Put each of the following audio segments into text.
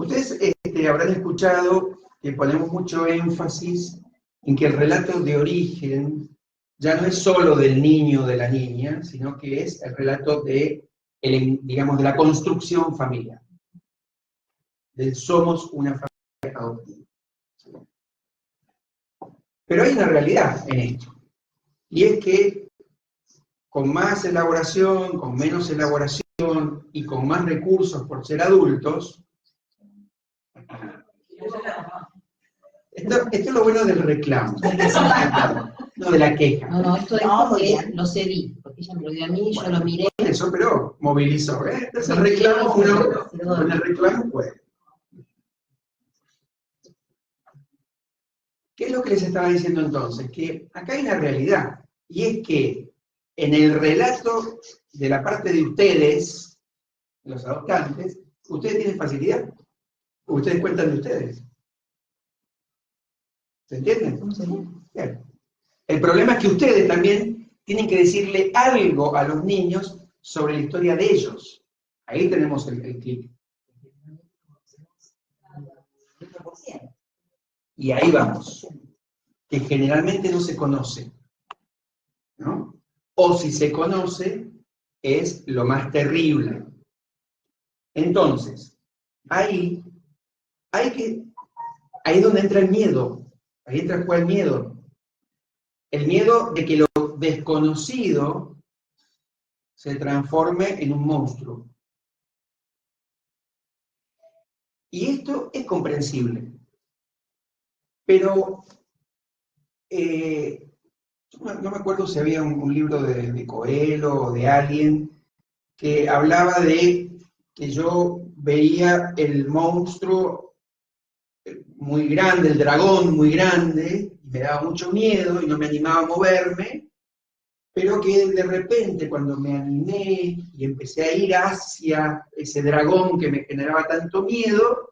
Ustedes habrán escuchado que ponemos mucho énfasis en que el relato de origen ya no es solo del niño o de la niña, sino que es el relato de, digamos, de la construcción familiar. Del somos una familia adoptiva. Pero hay una realidad en esto, y es que con más elaboración, con menos elaboración y con más recursos por ser adultos, esto es lo bueno del reclamo, no de la queja. No, esto es porque lo cedí, porque ella me lo dio a mí, yo lo miré. Eso, pero movilizó, ¿eh? Entonces el reclamo, uno con el reclamo puede. ¿Qué es lo que les estaba diciendo entonces? Que acá hay una realidad, y es que en el relato de la parte de ustedes, los adoptantes, ustedes tienen facilidad, ustedes cuentan de ustedes. ¿Se entienden? Sí. Bien. El problema es que ustedes también tienen que decirle algo a los niños sobre la historia de ellos. Ahí tenemos el clic. Y ahí vamos. Que generalmente no se conoce, ¿no? O si se conoce, es lo más terrible. Entonces, ahí es donde entra el miedo. Ahí entra el miedo. El miedo de que lo desconocido se transforme en un monstruo. Y esto es comprensible. Pero no me acuerdo si había un libro de Coelho o de alguien que hablaba de que yo veía el monstruo muy grande, el dragón muy grande, y me daba mucho miedo y no me animaba a moverme, pero que de repente cuando me animé y empecé a ir hacia ese dragón que me generaba tanto miedo,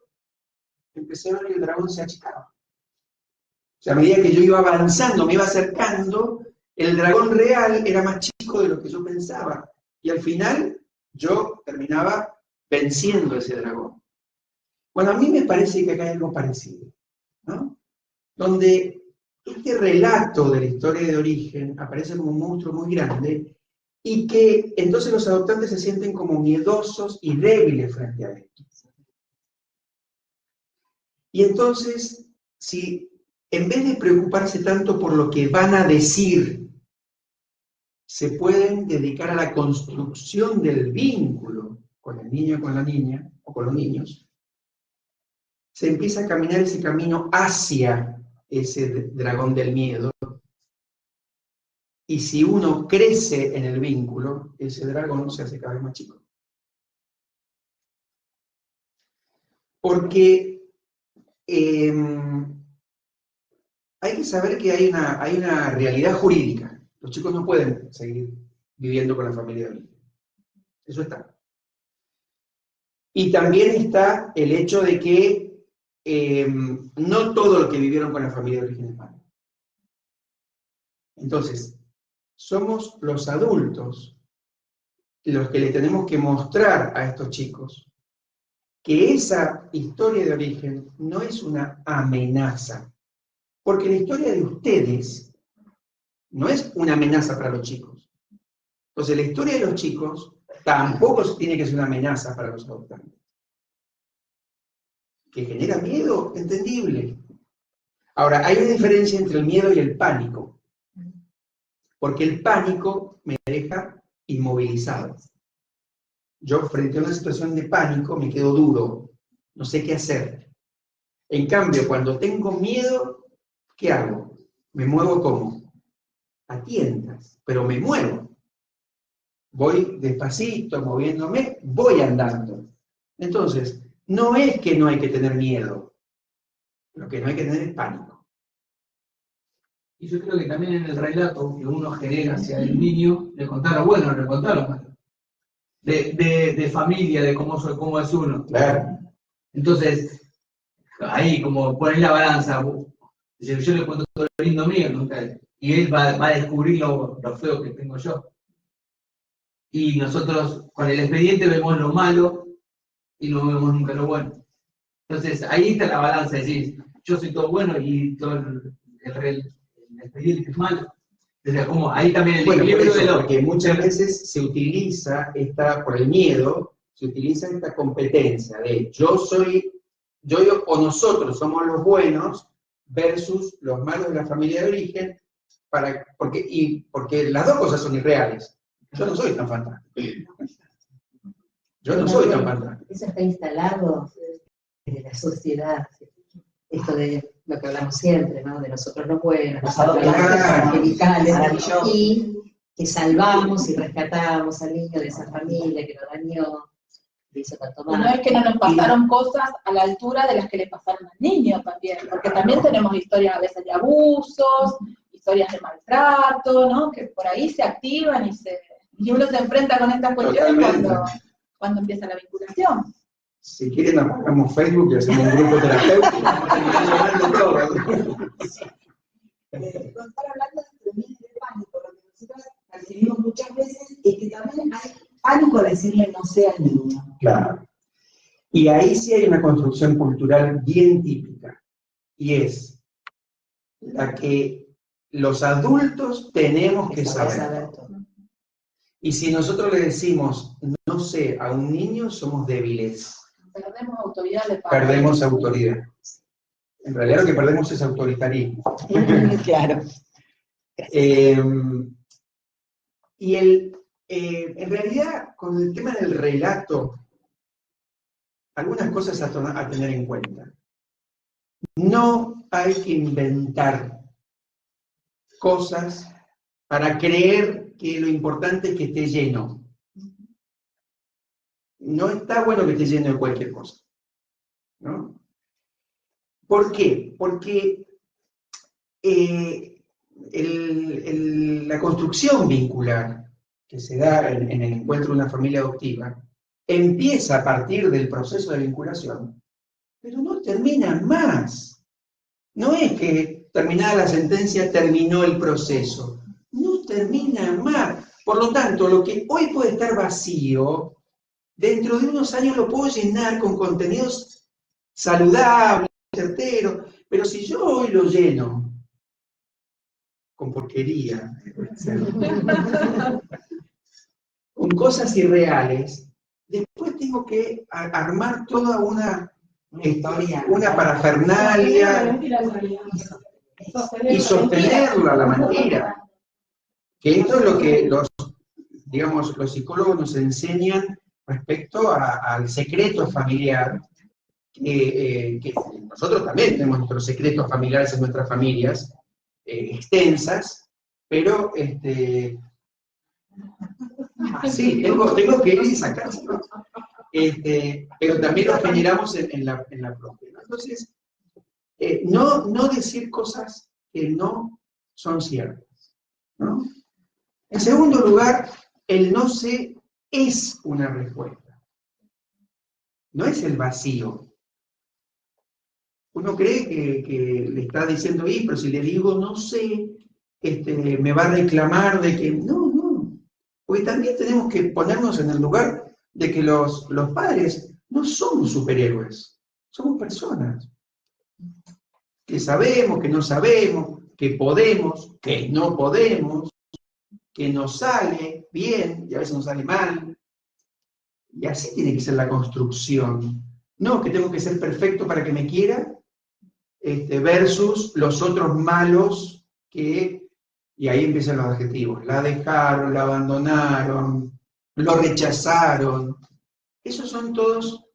empecé a ver que el dragón se achicaba. O sea, a medida que yo iba avanzando, me iba acercando, el dragón real era más chico de lo que yo pensaba. Y al final, yo terminaba venciendo ese dragón. Bueno, a mí me parece que acá hay algo parecido, ¿no? Donde este relato de la historia de origen aparece como un monstruo muy grande y que entonces los adoptantes se sienten como miedosos y débiles frente a esto. Y entonces, si en vez de preocuparse tanto por lo que van a decir, se pueden dedicar a la construcción del vínculo con el niño, con la niña, o con los niños, se empieza a caminar ese camino hacia ese dragón del miedo. Y si uno crece en el vínculo, ese dragón se hace cada vez más chico. Porque hay que saber que hay una realidad jurídica. Los chicos no pueden seguir viviendo con la familia de origen. Eso está. Y también está el hecho de que no todo lo que vivieron con la familia de origen es malo. Entonces, somos los adultos los que le tenemos que mostrar a estos chicos que esa historia de origen no es una amenaza. Porque la historia de ustedes no es una amenaza para los chicos. Entonces, la historia de los chicos tampoco tiene que ser una amenaza para los adoptantes. ¿Que genera miedo? Entendible. Ahora, hay una diferencia entre el miedo y el pánico. Porque el pánico me deja inmovilizado. Yo, frente a una situación de pánico, me quedo duro. No sé qué hacer. En cambio, cuando tengo miedo, ¿qué hago? Me muevo como a tientas, pero me muevo. Voy despacito, moviéndome, voy andando. Entonces, no es que no hay que tener miedo, lo que no hay que tener es pánico. Y yo creo que también en el relato que uno genera hacia el niño, le contar lo bueno, le contar lo malo. De familia, de cómo es uno. Claro. Entonces, ahí como poner la balanza, yo le cuento todo lo lindo mío, y él va a descubrir lo feo que tengo yo. Y nosotros con el expediente vemos lo malo y no vemos nunca lo bueno. Entonces, ahí está la balanza, es decir, yo soy todo bueno y todo el expediente es malo. Entonces, como ahí también el Bueno, por equilibrio eso, de lo porque muchas veces se utiliza por el miedo, se utiliza esta competencia de yo o nosotros somos los buenos versus los malos de la familia de origen, porque las dos cosas son irreales. Yo no soy tan fantástico. Yo no soy tan fantástico. Eso está instalado en la sociedad. Esto de lo que hablamos siempre, ¿no? De nosotros los buenos, nosotros los angelicales, y que salvamos y rescatamos al niño de esa familia que lo dañó, le hizo tanto mal. No es que no nos pasaron cosas a la altura de las que le pasaron al niño también, porque también tenemos historias a veces de abusos, historias de maltrato, ¿no? Que por ahí se activan y uno se enfrenta con estas cuestiones cuando empieza la vinculación. Si quieren apagamos Facebook y hacemos un grupo terapéutico. Estar hablando de tremendo de pánico, lo que nosotros percibimos muchas veces es que también hay pánico de decirle no sé al niño. Claro. Y ahí sí hay una construcción cultural bien típica, y es la que los adultos tenemos que saber. Y si nosotros le decimos no sé a un niño, somos débiles. Perdemos autoridad de padre. Perdemos autoridad. En realidad lo que perdemos es autoritarismo. Claro. Y en realidad, con el tema del relato, algunas cosas a tener en cuenta. No hay que inventar cosas para creer que lo importante es que esté lleno. No está bueno que esté lleno de cualquier cosa, ¿no? ¿Por qué? Porque la construcción vincular que se da en el encuentro de una familia adoptiva empieza a partir del proceso de vinculación, pero no termina más. No es que terminada la sentencia terminó el proceso, no termina más. Por lo tanto, lo que hoy puede estar vacío, dentro de unos años lo puedo llenar con contenidos saludables, certeros, pero si yo hoy lo lleno con porquería, con cosas irreales, después tengo que armar toda una historia, una parafernalia y sostenerla, la mentira. Que esto es lo que los psicólogos nos enseñan respecto al secreto familiar, que nosotros también tenemos nuestros secretos familiares en nuestras familias, extensas, pero sí, tengo que ir y sacarlo. Pero también los generamos en la propia, ¿no? Entonces, no decir cosas que no son ciertas, ¿no? En segundo lugar, el no sé es una respuesta. No es el vacío. Uno cree que le está diciendo, pero si le digo no sé, me va a reclamar de que... No. Porque también tenemos que ponernos en el lugar de que los padres no somos superhéroes, somos personas. Que sabemos, que no sabemos, que podemos, que no podemos, que nos sale bien y a veces nos sale mal. Y así tiene que ser la construcción. No que tengo que ser perfecto para que me quiera, versus los otros malos que... Y ahí empiezan los adjetivos. La dejaron, la abandonaron, lo rechazaron. Esos son todos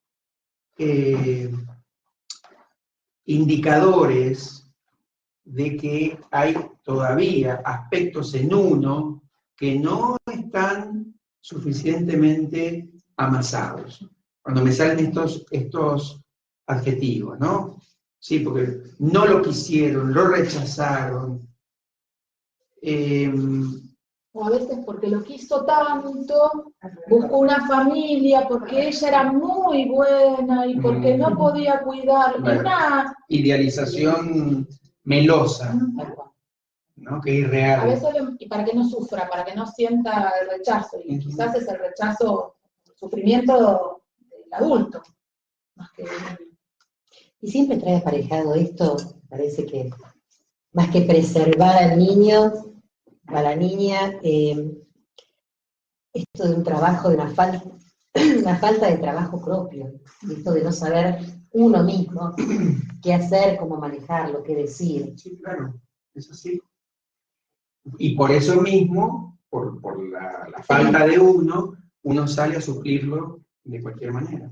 indicadores de que hay todavía aspectos en uno que no están suficientemente amasados. Cuando me salen estos adjetivos, ¿no? Sí, porque no lo quisieron, lo rechazaron. O a veces porque lo quiso tanto, buscó una familia, porque ella era muy buena y porque no podía cuidar. Bueno, una idealización melosa, ¿no? Que es irreal. A veces, y para que no sufra, para que no sienta el rechazo, y quizás es el rechazo, el sufrimiento del adulto, más que del niño. Y siempre trae aparejado esto, parece que más que preservar al niño, a la niña, esto de un trabajo, de una falta de trabajo propio, esto de no saber uno mismo qué hacer, cómo manejarlo, qué decir. Sí, claro, es así. Y por eso mismo, por la falta de uno sale a suplirlo de cualquier manera.